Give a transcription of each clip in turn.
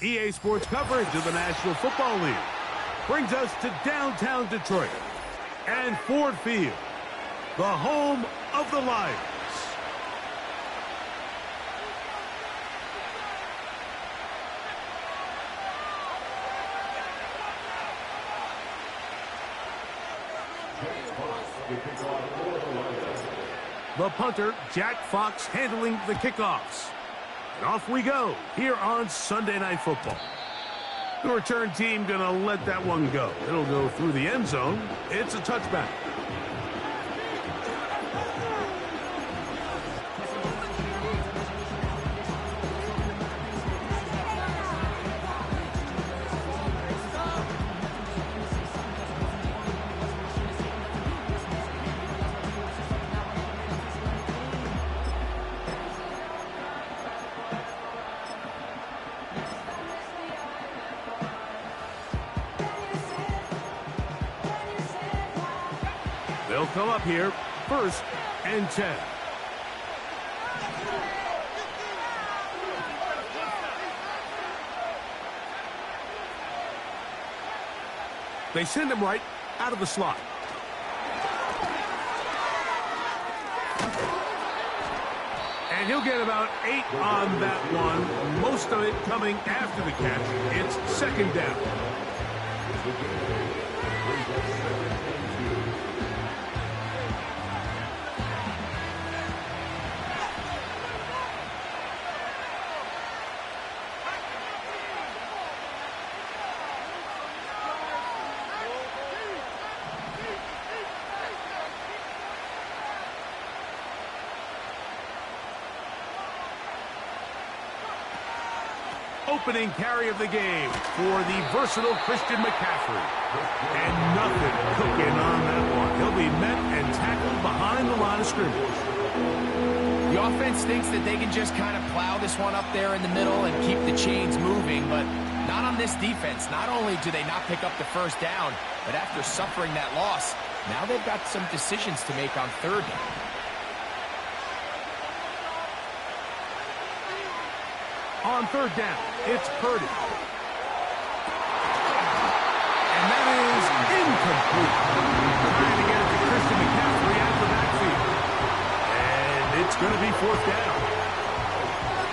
EA Sports coverage of the National Football League brings us to downtown Detroit and Ford Field, the home of the Lions. The punter, Jack Fox, handling the kickoffs. And off we go here on Sunday Night Football. The return team going to let that one go. It'll go through the end zone. It's a touchback. They'll come up here, 1st and 10. They send him right out of the slot. And he'll get about 8 on that one, most of it coming after the catch. It's 2nd down. Opening carry of the game for the versatile Christian McCaffrey. And nothing cooking on that one. He'll be met and tackled behind the line of scrimmage. The offense thinks that they can just kind of plow this one up there in the middle and keep the chains moving, but not on this defense. Not only do they not pick up the 1st down, but after suffering that loss, now they've got some decisions to make on 3rd down. On 3rd down, it's Purdy. And that is incomplete. Trying to get it to Christian McCaffrey out of the backfield. And it's going to be 4th down.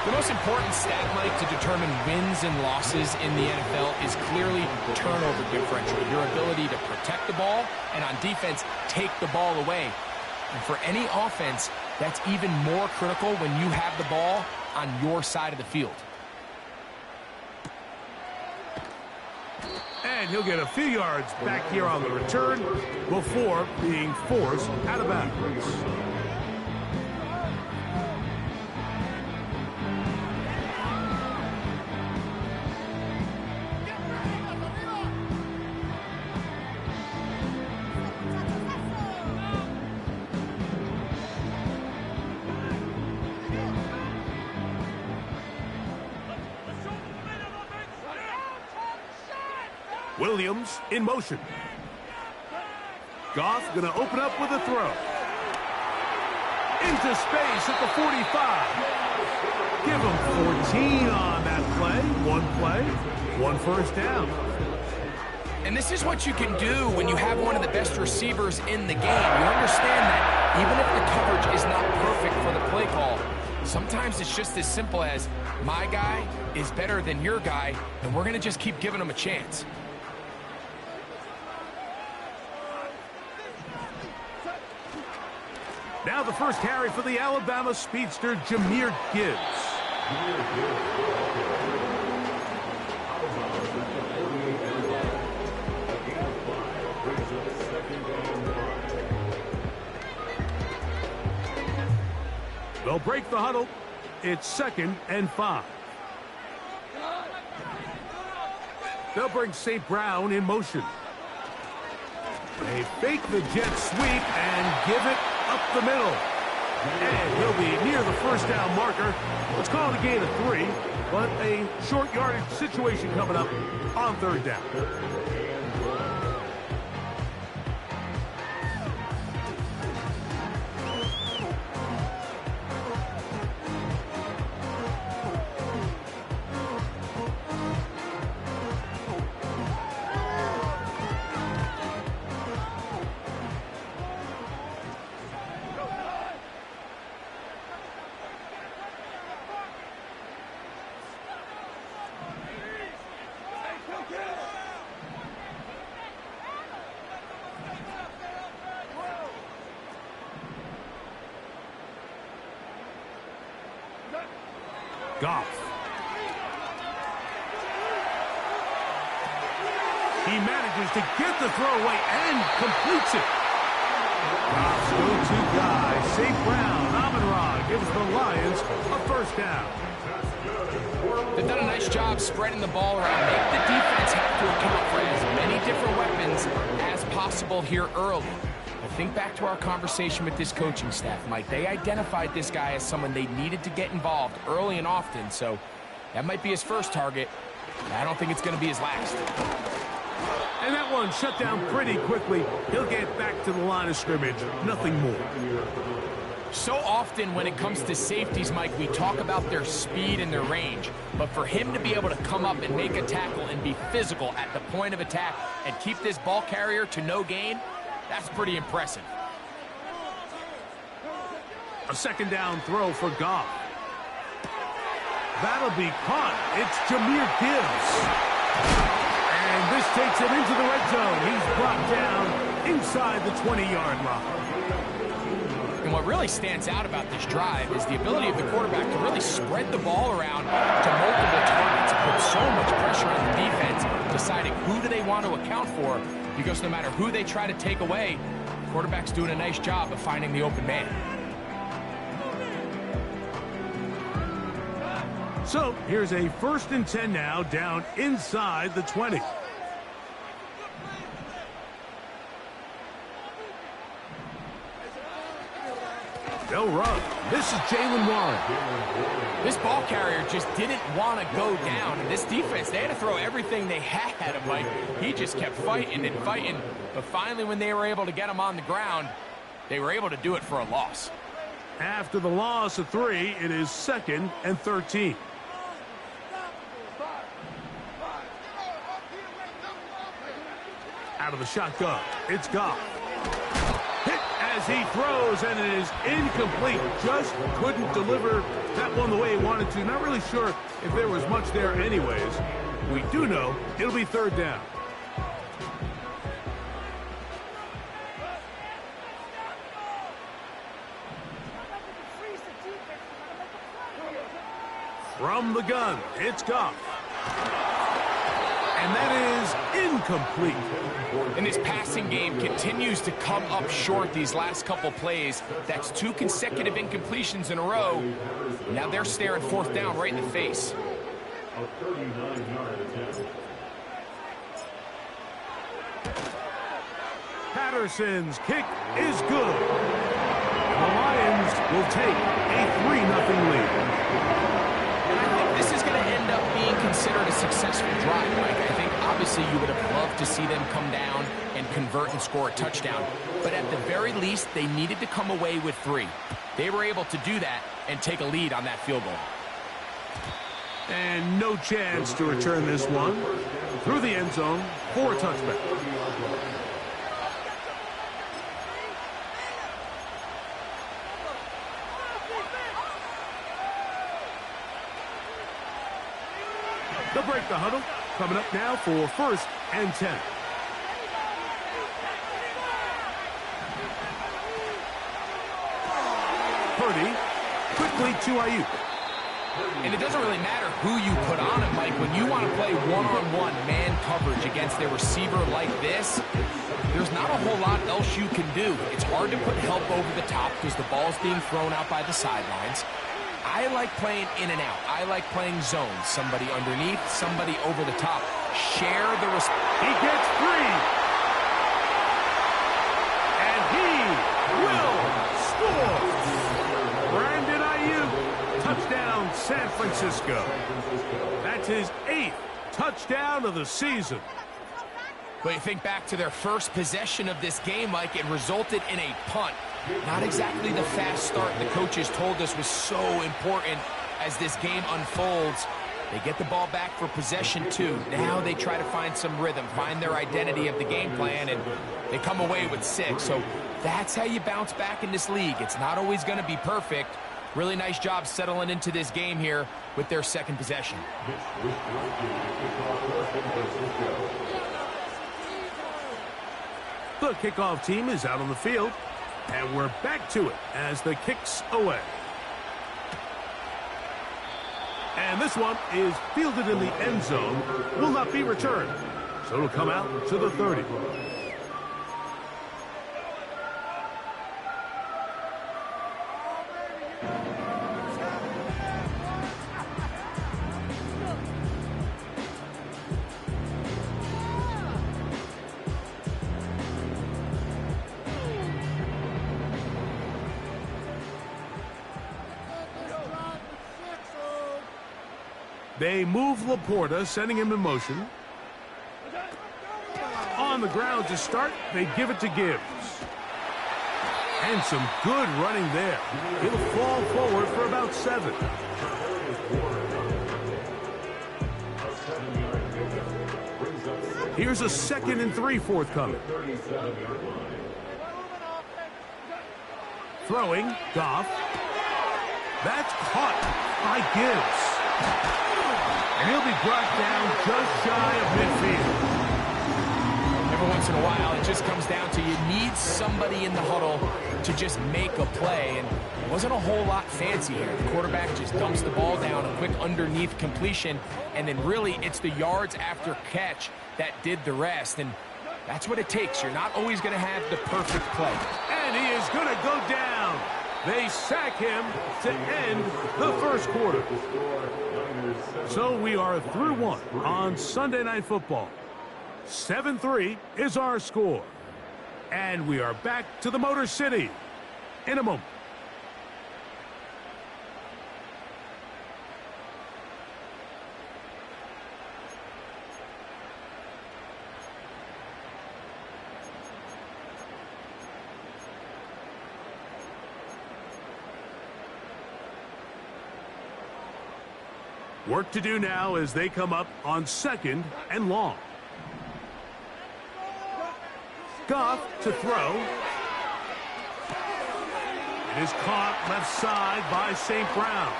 The most important stat, Mike, to determine wins and losses in the NFL is clearly turnover differential. Your ability to protect the ball and on defense, take the ball away. And for any offense, that's even more critical when you have the ball on your side of the field. And he'll get a few yards back here on the return before being forced out of bounds. Williams in motion. Goff going to open up with a throw. Into space at the 45. Give him 14 on that play. 1 1st down. And this is what you can do when you have one of the best receivers in the game. You understand that even if the coverage is not perfect for the play call, sometimes it's just as simple as my guy is better than your guy, and we're going to just keep giving him a chance. Now the 1st carry for the Alabama speedster, Jahmyr Gibbs. They'll break the huddle. It's 2nd and 5. They'll bring St. Brown in motion. They fake the jet sweep and give it up the middle. And he'll be near the 1st down marker. Let's call it a gain of 3, but a short yardage situation coming up on 3rd down. Goff. He manages to get the throw away and completes it. Goff's go-to guy, St. Brown, Amon-Ra, gives the Lions a first down. They've done a nice job spreading the ball around. Make the defense have to account for as many different weapons as possible here early. But think back to our conversation with this coaching staff, Mike. They identified this guy as someone they needed to get involved early and often, so that might be his first target. I don't think it's going to be his last. And that one shut down pretty quickly. He'll get back to the line of scrimmage. Nothing more. So often when it comes to safeties, Mike, we talk about their speed and their range. But for him to be able to come up and make a tackle and be physical at the point of attack and keep this ball carrier to no gain, that's pretty impressive. A second down throw for Goff. That'll be caught. It's Jahmyr Gibbs. And this takes him into the red zone. He's brought down inside the 20-yard line. And what really stands out about this drive is the ability of the quarterback to really spread the ball around to multiple targets, put so much pressure on the defense, deciding who do they want to account for, because no matter who they try to take away, the quarterback's doing a nice job of finding the open man. So here's a 1st and 10 now, down inside the 20. They'll run. This is Jalen Warren. This ball carrier just didn't want to go down. And this defense, they had to throw everything they had at him, Mike. He just kept fighting and fighting. But finally, when they were able to get him on the ground, they were able to do it for a loss. After the loss of 3, it is 2nd and 13. Out of the shotgun, it's Goff. Hit as he throws, and it is incomplete. Just couldn't deliver that one the way he wanted to. Not really sure if there was much there anyways. We do know it'll be 3rd down. From the gun, it's Goff. And that is incomplete. And his passing game continues to come up short these last couple plays. That's 2 consecutive incompletions in a row. Now they're staring 4th down right in the face. Patterson's kick is good. The Lions will take a 3-0 lead. And I think this is going to end up being considered a successful drive, Mike. I think obviously you would have loved to see them come down and convert and score a touchdown. But at the very least, they needed to come away with 3. They were able to do that and take a lead on that field goal. And no chance to return this one through the end zone for a touchback. They'll break the huddle. Coming up now for 1st and 10. Purdy quickly to Ayuk. And it doesn't really matter who you put on him, Mike. When you want to play one-on-one man coverage against a receiver like this, there's not a whole lot else you can do. It's hard to put help over the top because the ball's being thrown out by the sidelines. I like playing in and out. I like playing zones. Somebody underneath, somebody over the top. Share the He gets free. And he will score. Brandon Ayuk, touchdown San Francisco. That's his 8th touchdown of the season. But you think back to their first possession of this game, Mike, it resulted in a punt. Not exactly the fast start the coaches told us was so important as this game unfolds. They get the ball back for possession 2. Now they try to find some rhythm, find their identity of the game plan, and they come away with 6. So that's how you bounce back in this league. It's not always going to be perfect. Really nice job settling into this game here with their 2nd possession. The kickoff team is out on the field, and we're back to it as the kick's away. And this one is fielded in the end zone, will not be returned. So it'll come out to the 30. They move Laporta, sending him in motion. On the ground to start, they give it to Gibbs. And some good running there. He'll fall forward for about 7. Here's a 2nd and 3 forthcoming. Throwing, Goff. That's caught by Gibbs. And he'll be brought down just shy of midfield. Every once in a while, it just comes down to you need somebody in the huddle to just make a play. And it wasn't a whole lot fancy here. The quarterback just dumps the ball down, a quick underneath completion, and then really it's the yards after catch that did the rest. And that's what it takes. You're not always going to have the perfect play. And he is going to go down. They sack him to end the first quarter. So we are through 1 on Sunday Night Football. 7-3 is our score. And we are back to the Motor City in a moment. Work to do now as they come up on 2nd and long. Goff to throw. It is caught left side by St. Brown.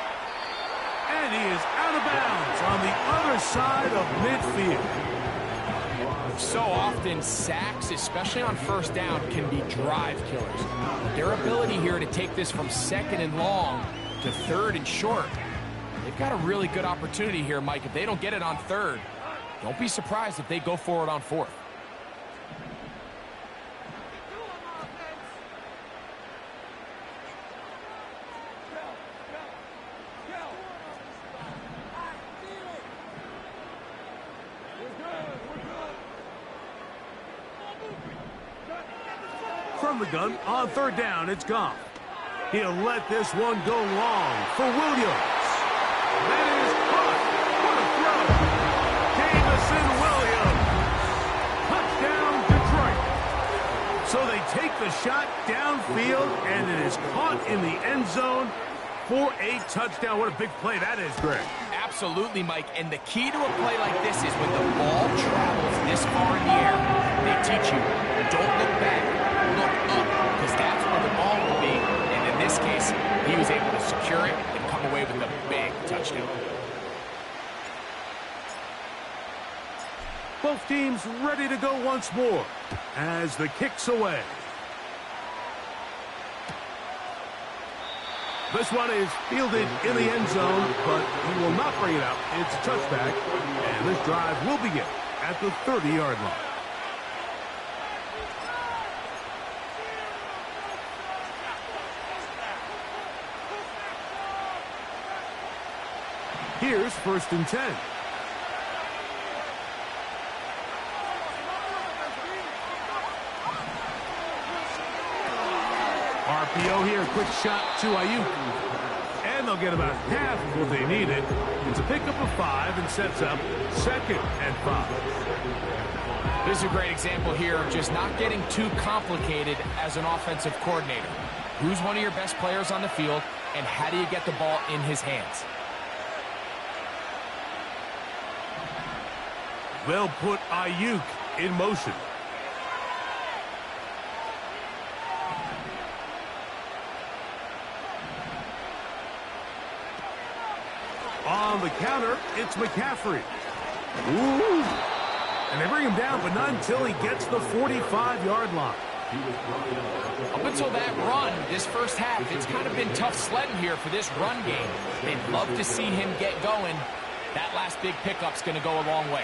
And he is out of bounds on the other side of midfield. So often, sacks, especially on first down, can be drive killers. Their ability here to take this from 2nd and long to 3rd and short, they've got a really good opportunity here, Mike. If they don't get it on 3rd, don't be surprised if they go for it on 4th. From the gun on 3rd down, it's Goff. He'll let this one go long for Williams. That is caught. What a throw. Jamison Williams. Touchdown, Detroit. So they take the shot downfield, and it is caught in the end zone for a touchdown. What a big play that is, Greg. Absolutely, Mike. And the key to a play like this is when the ball travels this far in the air, they teach you, don't look back, look up, because that's where the ball will be. And in this case, he was able to secure it and come away with a big touchdown. Both teams ready to go once more as the kick's away. This one is fielded in the end zone, but he will not bring it out. It's a touchback, and this drive will begin at the 30-yard line. Here's 1st and 10. RPO here, quick shot to Ayuk. And they'll get about half of what they needed. It's a pickup of 5 and sets up 2nd and 5. This is a great example here of just not getting too complicated as an offensive coordinator. Who's one of your best players on the field, and how do you get the ball in his hands? They'll put Ayuk in motion. On the counter, it's McCaffrey. Ooh. And they bring him down, but not until he gets the 45-yard line. Up until that run, this first half, it's kind of been tough sledding here for this run game. They'd love to see him get going. That last big pickup's going to go a long way.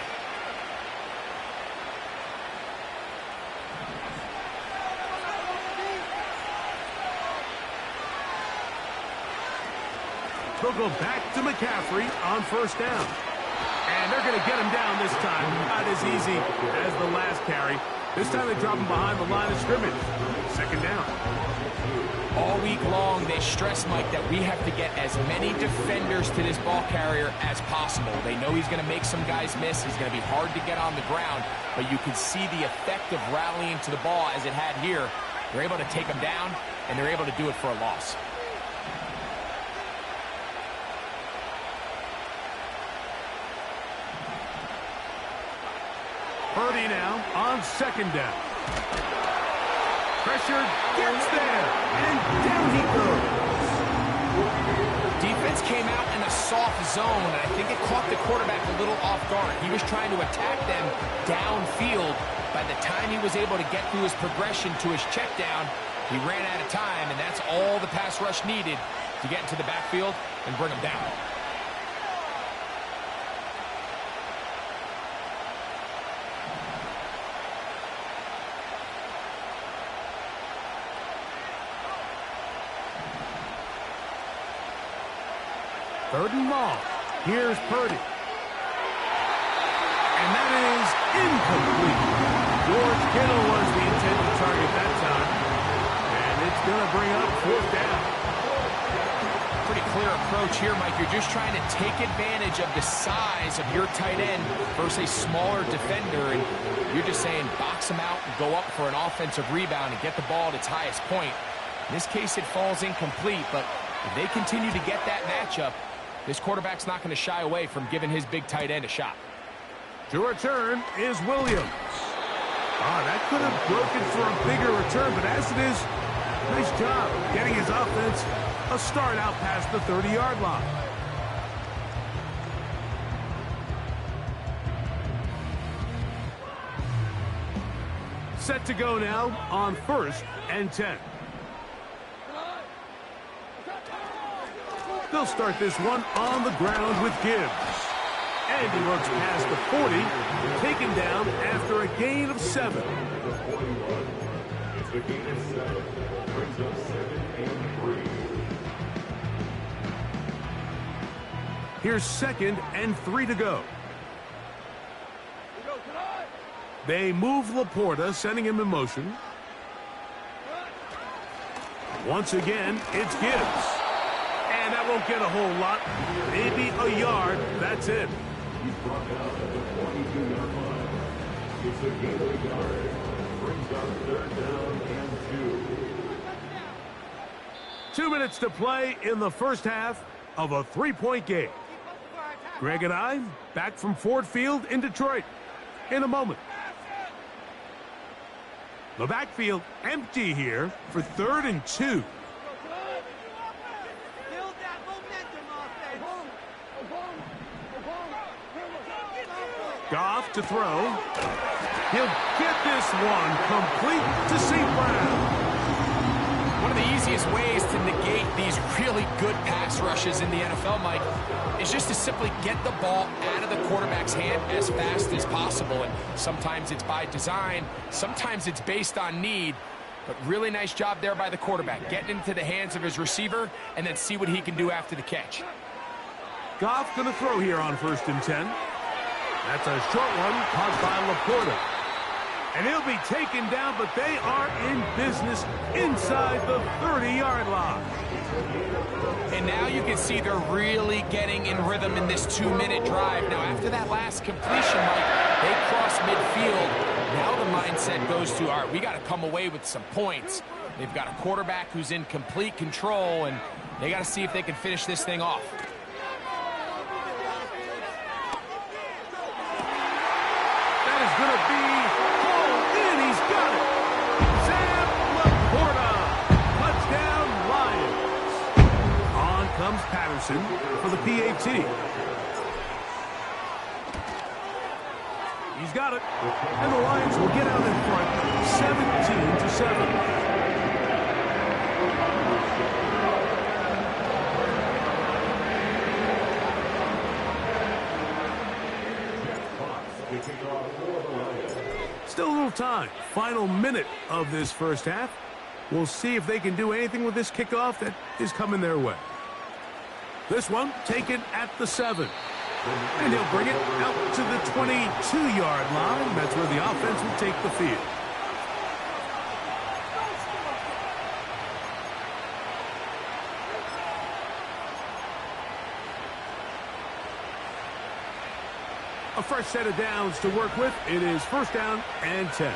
They'll go back to McCaffrey on first down. And they're going to get him down this time. Not as easy as the last carry. This time they drop him behind the line of scrimmage. Second down. All week long, they stress, Mike, that we have to get as many defenders to this ball carrier as possible. They know he's going to make some guys miss. He's going to be hard to get on the ground. But you can see the effect of rallying to the ball as it had here. They're able to take him down, and they're able to do it for a loss. Purdy now on second down. Pressured, gets there, and down he goes. Defense came out in a soft zone, and I think it caught the quarterback a little off guard. He was trying to attack them downfield. By the time he was able to get through his progression to his check down, he ran out of time, and that's all the pass rush needed to get into the backfield and bring him down. Third and long. Here's Purdy. And that is incomplete. George Kittle was the intended target that time. And it's going to bring up fourth down. Pretty clear approach here, Mike. You're just trying to take advantage of the size of your tight end versus a smaller defender. And you're just saying box him out and go up for an offensive rebound and get the ball at its highest point. In this case, it falls incomplete. But if they continue to get that matchup, this quarterback's not going to shy away from giving his big tight end a shot. To return is Williams. That could have broken for a bigger return, but as it is, nice job getting his offense a start out past the 30-yard line. Set to go now on 1st and 10. They'll start this one on the ground with Gibbs. And he looks past the 40, taken down after a gain of 7. Here's 2nd and 3 to go. They move Laporta, sending him in motion. Once again, it's Gibbs. And that won't get a whole lot. Maybe a yard. That's it. It's a gain of a yard. Brings up 3rd down and 2. 2 minutes to play in the first half of a 3-point game. Greg and I back from Ford Field in Detroit in a moment. The backfield empty here for 3rd and 2. Goff to throw. He'll get this one complete to St. Brown. One of the easiest ways to negate these really good pass rushes in the NFL, Mike, is just to simply get the ball out of the quarterback's hand as fast as possible. And sometimes it's by design, sometimes it's based on need. But really nice job there by the quarterback, getting into the hands of his receiver and then see what he can do after the catch. Goff going to throw here on 1st and 10. That's a short one caught by Laporta. And he'll be taken down, but they are in business inside the 30-yard line. And now you can see they're really getting in rhythm in this 2-minute drive. Now, after that last completion, Mike, they cross midfield. Now the mindset goes to, all right, we got to come away with some points. They've got a quarterback who's in complete control, and they got to see if they can finish this thing off. Going to be hauled in. He's got it. Sam Laporta. Touchdown, Lions. On comes Patterson for the PAT. He's got it. And the Lions will get out in front, 17-7. Still a little time. Final minute of this first half. We'll see if they can do anything with this kickoff that is coming their way. This one taken at the 7. And he'll bring it out to the 22-yard line. That's where the offense will take the field. A fresh set of downs to work with. It is first down and 10.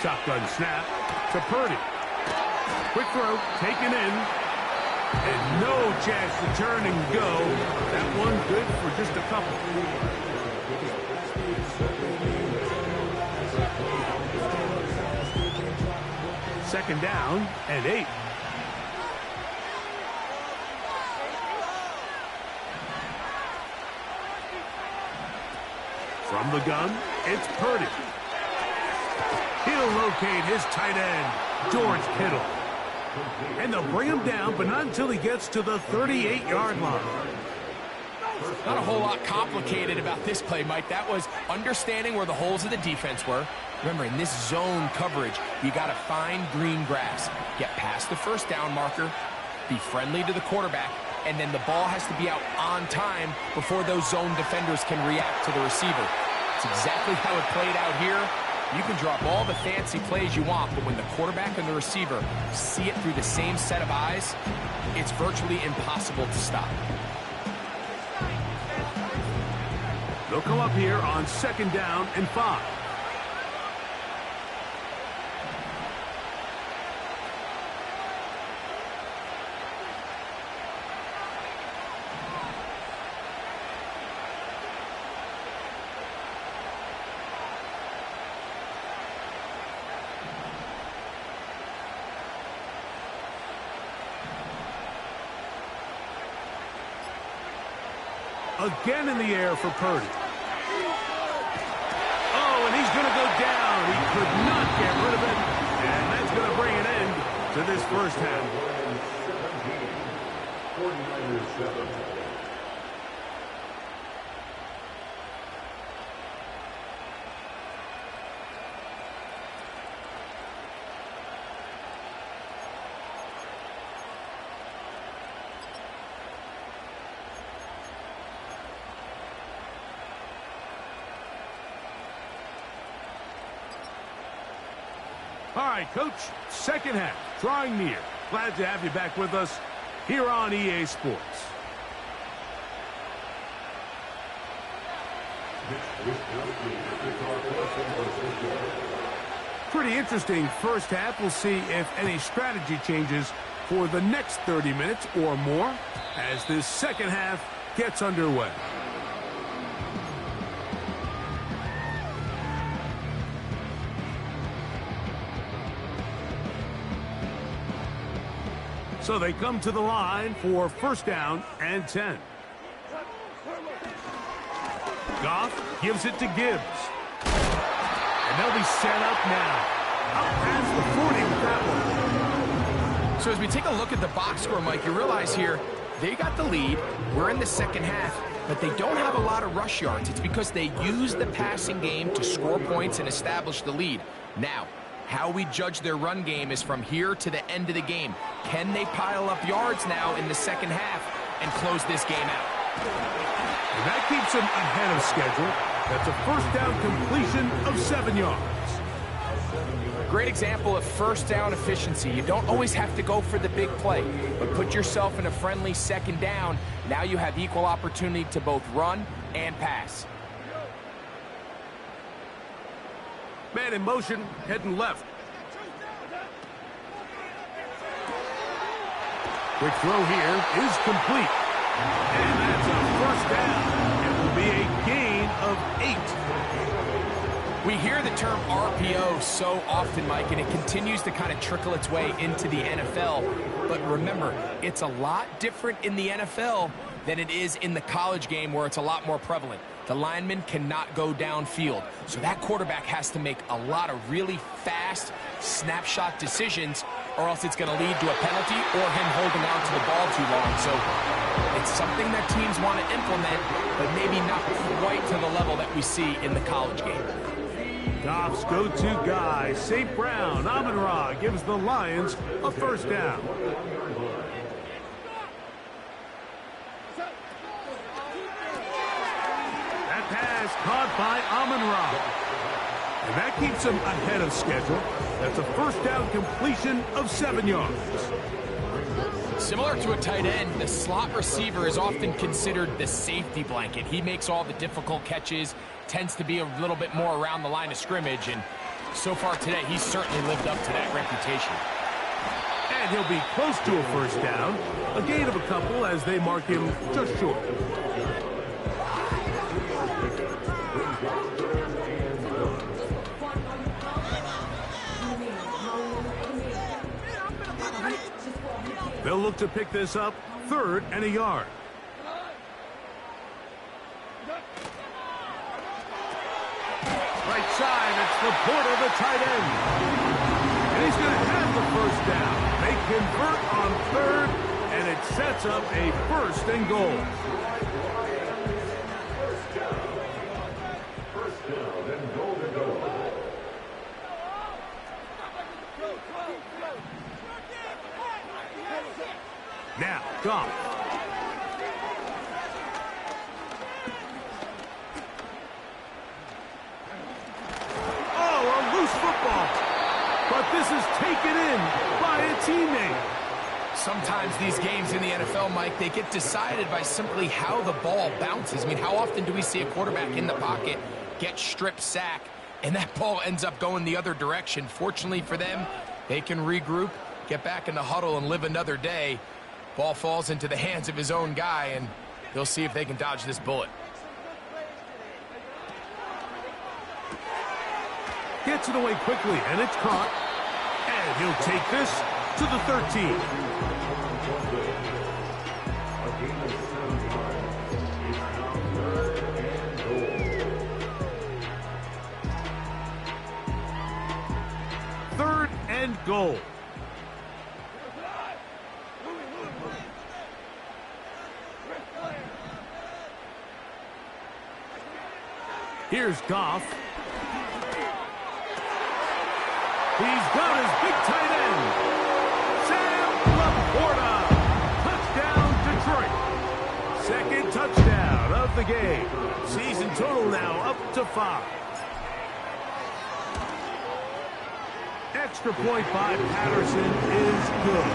Shotgun snap to Purdy. Quick throw, taken in. And no chance to turn and go. That one good for just a couple. Second down and 8. From the gun, it's Purdy. He'll locate his tight end, George Kittle. And they'll bring him down, but not until he gets to the 38-yard line. Not a whole lot complicated about this play, Mike. That was understanding where the holes of the defense were. Remember, in this zone coverage, you got to find green grass. Get past the first down marker, be friendly to the quarterback, and then the ball has to be out on time before those zone defenders can react to the receiver. It's exactly how it played out here. You can drop all the fancy plays you want, but when the quarterback and the receiver see it through the same set of eyes, it's virtually impossible to stop. They'll come up here on second down and 5. Again in the air for Purdy. Oh, and he's going to go down. He could not get rid of it. And that's going to bring an end to this first half. 49-7. All right, Coach, second half, drawing near. Glad to have you back with us here on EA Sports. Pretty interesting first half. We'll see if any strategy changes for the next 30 minutes or more as this second half gets underway. So they come to the line for first down and 10. Goff gives it to Gibbs. And they'll be set up now. Up past the 40 with that one. So as we take a look at the box score, Mike, you realize here they got the lead. We're in the second half, but they don't have a lot of rush yards. It's because they use the passing game to score points and establish the lead. Now, how we judge their run game is from here to the end of the game. Can they pile up yards now in the second half and close this game out? And that keeps them ahead of schedule. That's a first down completion of 7 yards. Great example of first down efficiency. You don't always have to go for the big play, but put yourself in a friendly second down. Now you have equal opportunity to both run and pass. Man in motion, heading left. Quick throw here is complete. And that's a first down. It will be a gain of 8. We hear the term RPO so often, Mike, and it continues to kind of trickle its way into the NFL. But remember, it's a lot different in the NFL than it is in the college game where it's a lot more prevalent. The lineman cannot go downfield, so that quarterback has to make a lot of really fast snapshot decisions, or else it's going to lead to a penalty or him holding on to the ball too long. So it's something that teams want to implement, but maybe not quite to the level that we see in the college game. Goff's go-to guy, St. Brown, Amon-Ra, gives the Lions a first down. That pass caught by Amon-Ra. And that keeps him ahead of schedule. That's a first down completion of 7 yards. Similar to a tight end, the slot receiver is often considered the safety blanket. He makes all the difficult catches, tends to be a little bit more around the line of scrimmage, and so far today, he's certainly lived up to that reputation. And he'll be close to a first down, a gain of a couple as they mark him just short. They'll look to pick this up, 3rd and a yard. Right side, it's Laporta, the tight end. And he's going to have the first down. They convert on 3rd, and it sets up a 1st and goal. Now, Goff. Oh, a loose football. But this is taken in by a teammate. Sometimes these games in the NFL, Mike, they get decided by simply how the ball bounces. I mean, how often do we see a quarterback in the pocket get strip sack, and that ball ends up going the other direction? Fortunately for them, they can regroup, get back in the huddle, and live another day. Ball falls into the hands of his own guy, and they'll see if they can dodge this bullet. Gets it away quickly, and it's caught. And he'll take this to the 13. Third and goal. Here's Goff. He's got his big tight end. Sam Laporta. Touchdown, Detroit. 2nd touchdown of the game. Season total now up to 5. Extra point by Patterson is good.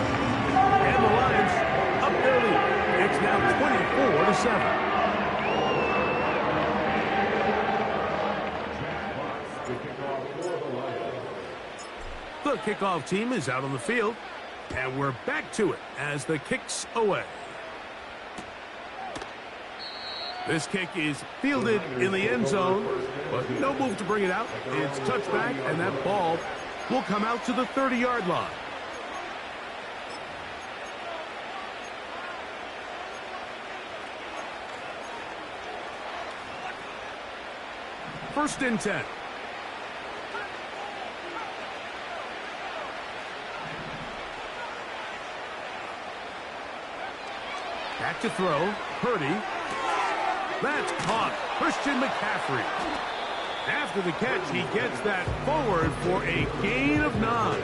And the Lions up their lead. It's now 24-7. The kickoff team is out on the field, and we're back to it as the kick's away. This kick is fielded in the end zone, but no move to bring it out. It's touchback, and that ball will come out to the 30-yard line. First and 10. Back to throw. Purdy. That's caught. Christian McCaffrey. After the catch, he gets that forward for a gain of 9. All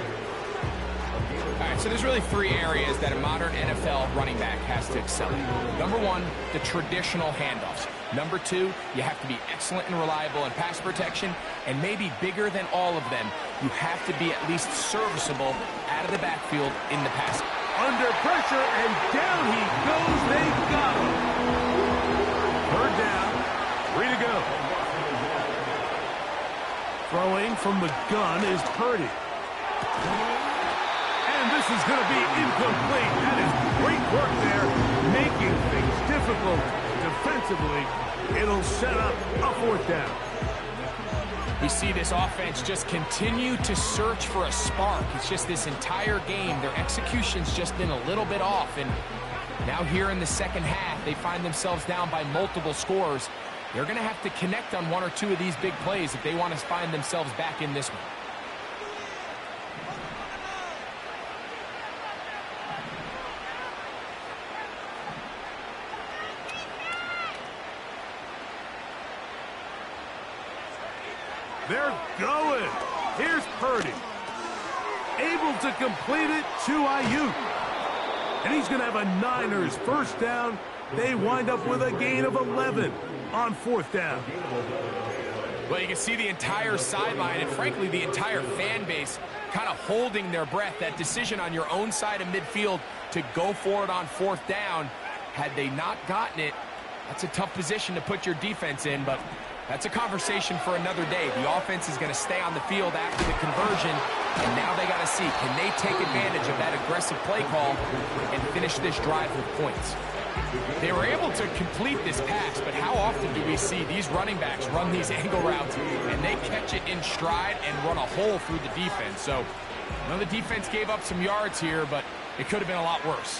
right, so there's really 3 areas that a modern NFL running back has to excel in. Number 1, the traditional handoffs. Number 2, you have to be excellent and reliable in pass protection, and maybe bigger than all of them, you have to be at least serviceable out of the backfield in the passing. Under pressure, and down he goes. They got him. 3rd down. 3 to go. Throwing from the gun is Purdy. And this is going to be incomplete. That is great work there, making things difficult defensively. It'll set up a 4th down. We see this offense just continue to search for a spark. It's just this entire game, their execution's just been a little bit off. And now here in the second half, they find themselves down by multiple scores. They're going to have to connect on one or two of these big plays if they want to find themselves back in this one. They're going. Here's Purdy. Able to complete it to Ayuk. And he's going to have a Niners first down. They wind up with a gain of 11 on fourth down. Well, you can see the entire sideline and, frankly, the entire fan base kind of holding their breath. That decision on your own side of midfield to go for it on fourth down, had they not gotten it, that's a tough position to put your defense in, but that's a conversation for another day. The offense is going to stay on the field after the conversion, and now they got to see, can they take advantage of that aggressive play call and finish this drive with points? They were able to complete this pass, but how often do we see these running backs run these angle routes and they catch it in stride and run a hole through the defense? So, I know the defense gave up some yards here, but it could have been a lot worse.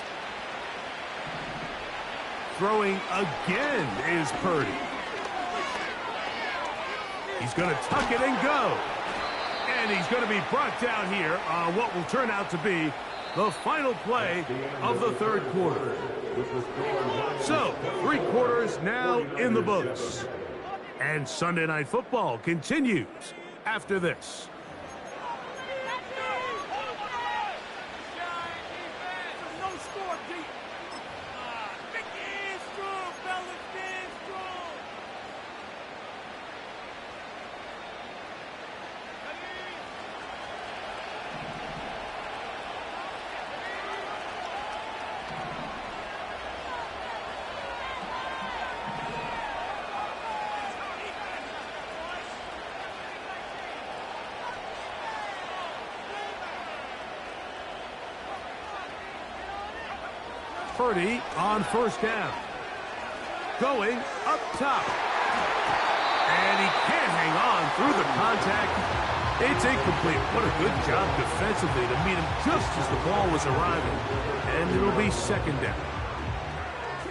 Throwing again is Purdy. He's going to tuck it and go. And he's going to be brought down here on what will turn out to be the final play of the third quarter. So, 3 quarters now in the books. And Sunday Night Football continues after this. Purdy on first down. Going up top. And he can't hang on through the contact. It's incomplete. What a good job defensively to meet him just as the ball was arriving. And it'll be second down.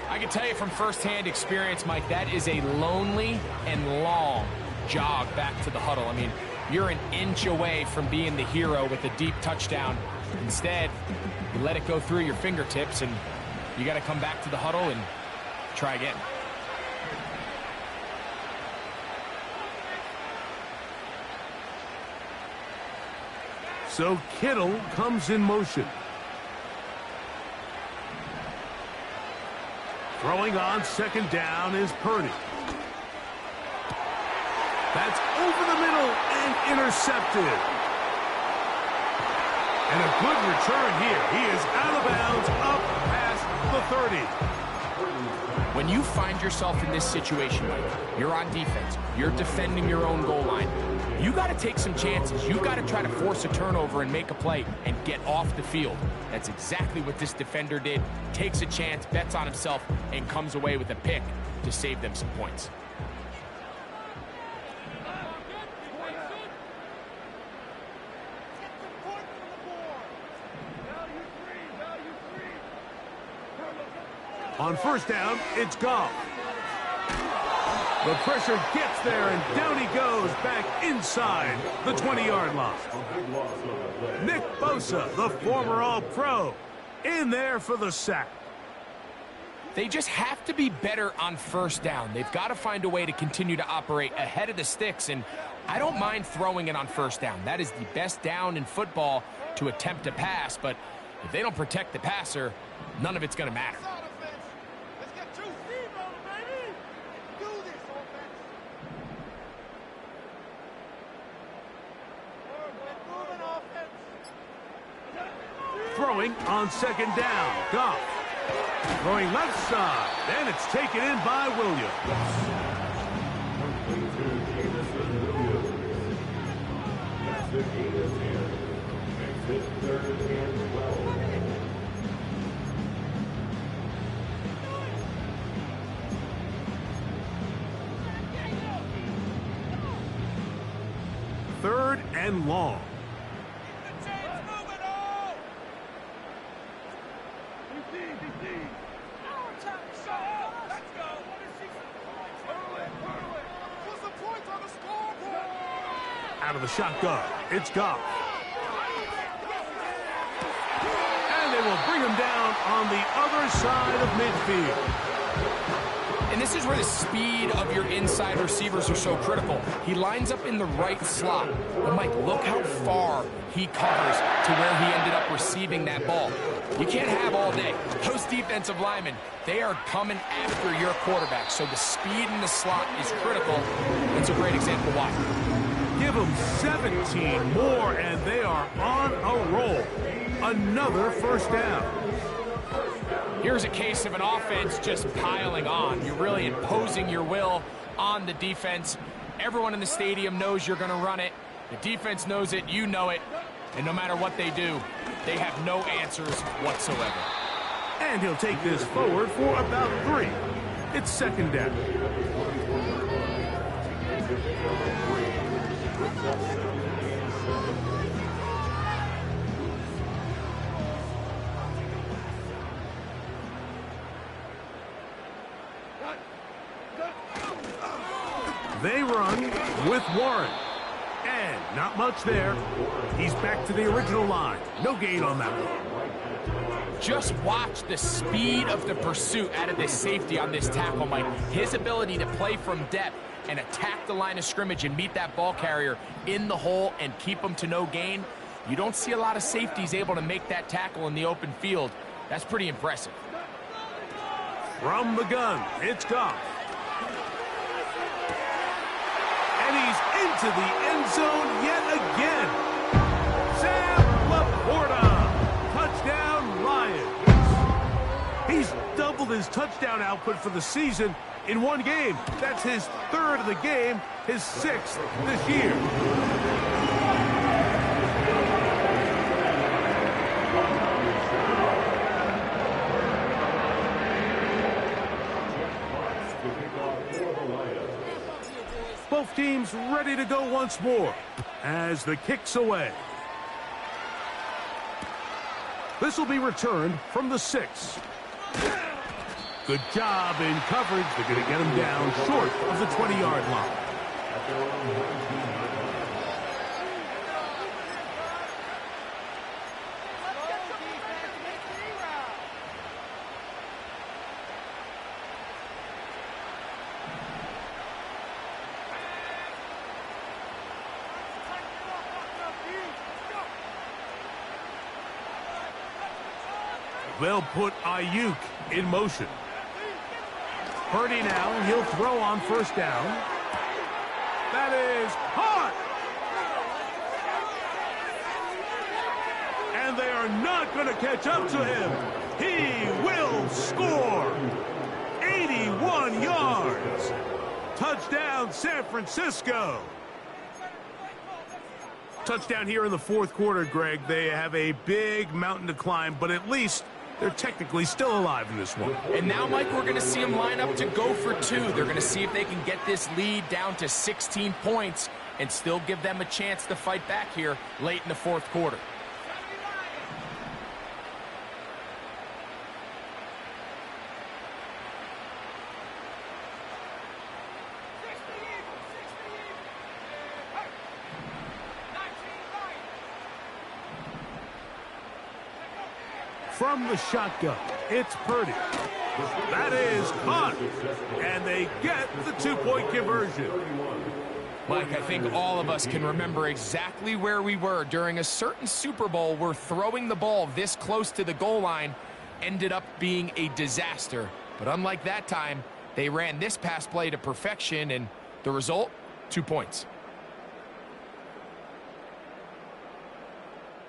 I can tell you from firsthand experience, Mike, that is a lonely and long jog back to the huddle. I mean, you're an inch away from being the hero with a deep touchdown. Instead, you let it go through your fingertips, and you got to come back to the huddle and try again. So Kittle comes in motion. Throwing on second down is Purdy. That's over the middle and intercepted. And a good return here. He is out of bounds up past the 30. When you find yourself in this situation, Mike, you're on defense, you're defending your own goal line, you got to take some chances. You got to try to force a turnover and make a play and get off the field. That's exactly what this defender did. Takes a chance, bets on himself, and comes away with a pick to save them some points. On first down, it's Goff. The pressure gets there, and down he goes back inside the 20-yard line. Nick Bosa, the former All-Pro, in there for the sack. They just have to be better on first down. They've got to find a way to continue to operate ahead of the sticks, and I don't mind throwing it on first down. That is the best down in football to attempt a pass, but if they don't protect the passer, none of it's going to matter. Throwing on second down, Goff. Throwing left side, and it's taken in by Williams. 3rd and long. Out of the shotgun, it's Goff. And they will bring him down on the other side of midfield. And this is where the speed of your inside receivers are so critical. He lines up in the right slot. But Mike, look how far he covers to where he ended up receiving that ball. You can't have all day. Those defensive linemen, they are coming after your quarterback. So the speed in the slot is critical. It's a great example why. Give them 17 more, and they are on a roll. Another first down. Here's a case of an offense just piling on. You're really imposing your will on the defense. Everyone in the stadium knows you're going to run it. The defense knows it, you know it. And no matter what they do, they have no answers whatsoever. And he'll take this forward for about 3. It's 2nd down. They run with Warren. And not much there. He's back to the original line. No gain on that one. Just watch the speed of the pursuit out of this safety on this tackle, Mike. His ability to play from depth and attack the line of scrimmage and meet that ball carrier in the hole and keep him to no gain. You don't see a lot of safeties able to make that tackle in the open field. That's pretty impressive. From the gun, it's Goff. And he's into the end zone yet again. Sam Laporta, touchdown Lions. He's doubled his touchdown output for the season in one game. That's his 3rd of the game, his 6th this year. Both teams ready to go once more as the kick's away. This will be returned from the 6. Good job in coverage. They're going to get him down short of the 20-yard line. They'll put Ayuk in motion. Purdy now, he'll throw on 1st down. That is caught! And they are not going to catch up to him. He will score! 81 yards! Touchdown, San Francisco! Touchdown here in the 4th quarter, Greg. They have a big mountain to climb, but at least they're technically still alive in this one. And now, Mike, we're going to see them line up to go for 2. They're going to see if they can get this lead down to 16 points and still give them a chance to fight back here late in the 4th quarter. From the shotgun, it's Purdy. That is caught. And they get the 2-point conversion. Mike, I think all of us can remember exactly where we were during a certain Super Bowl where throwing the ball this close to the goal line ended up being a disaster. But unlike that time, they ran this pass play to perfection, and the result, 2 points.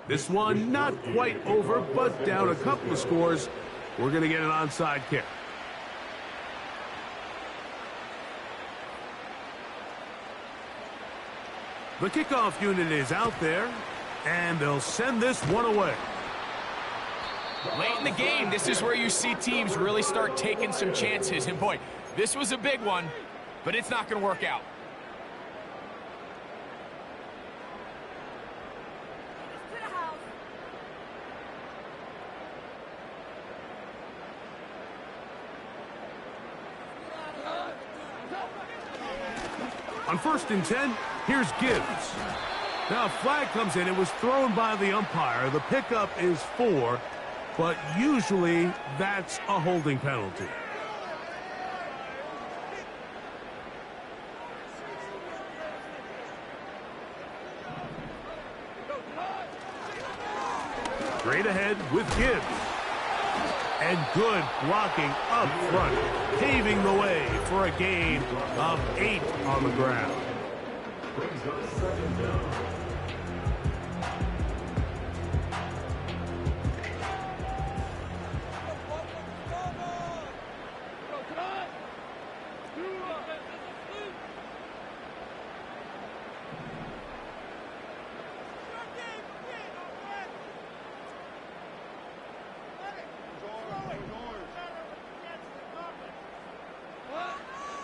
This one not quite over, but down a couple of scores. We're going to get an onside kick. The kickoff unit is out there, and they'll send this one away. Late in the game, this is where you see teams really start taking some chances. And boy, this was a big one, but it's not going to work out. On 1st and 10, here's Gibbs. Now a flag comes in. It was thrown by the umpire. The pickup is 4, but usually that's a holding penalty. Straight ahead with Gibbs. And good blocking up front, paving the way for a gain of 8 on the ground.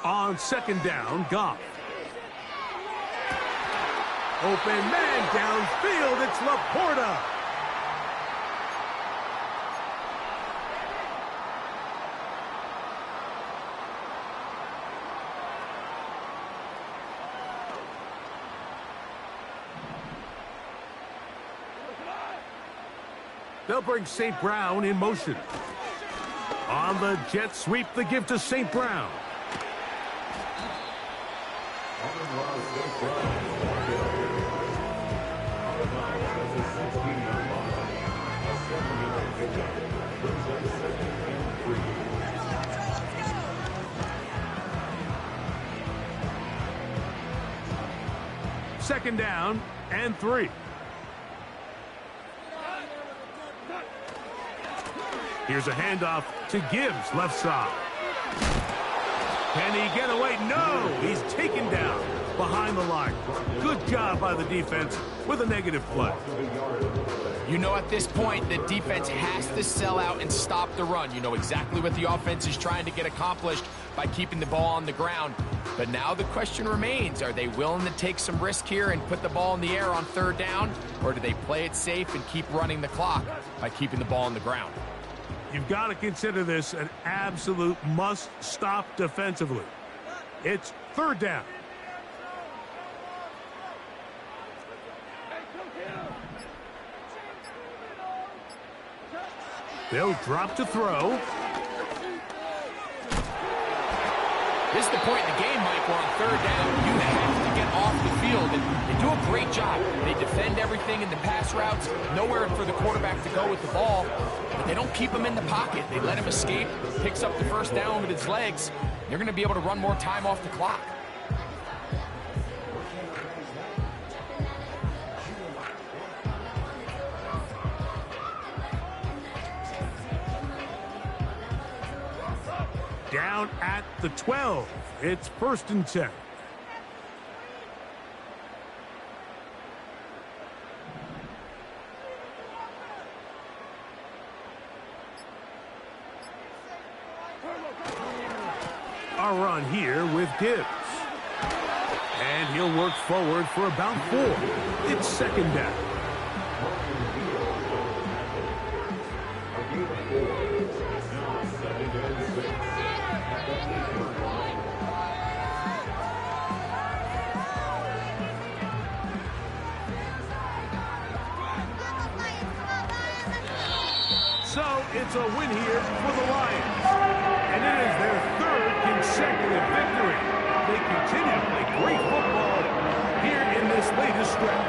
On 2nd down, Goff. Open man downfield, it's Laporta. They'll bring St. Brown in motion. On the jet sweep, the give to St. Brown. Second down and 3. Here's a handoff to Gibbs, left side. Can he get away? No! He's taken down behind the line. Good job by the defense with a negative play. You know, at this point, the defense has to sell out and stop the run. You know exactly what the offense is trying to get accomplished by keeping the ball on the ground. But now the question remains, are they willing to take some risk here and put the ball in the air on 3rd down? Or do they play it safe and keep running the clock by keeping the ball on the ground? You've got to consider this an absolute must-stop defensively. It's 3rd down. They'll drop to throw. This is the point in the game, Mike, where on 3rd down, you have to get off the field. And they do a great job. They defend everything in the pass routes. Nowhere for the quarterback to go with the ball. But they don't keep him in the pocket. They let him escape, picks up the 1st down with his legs. They're going to be able to run more time off the clock. Down at the 12. It's 1st and 10. A run here with Gibbs. And he'll work forward for about 4. It's 2nd down. So it's a win here for the Lions. And it is their 3rd consecutive victory. They continue to play great football here in this latest stretch.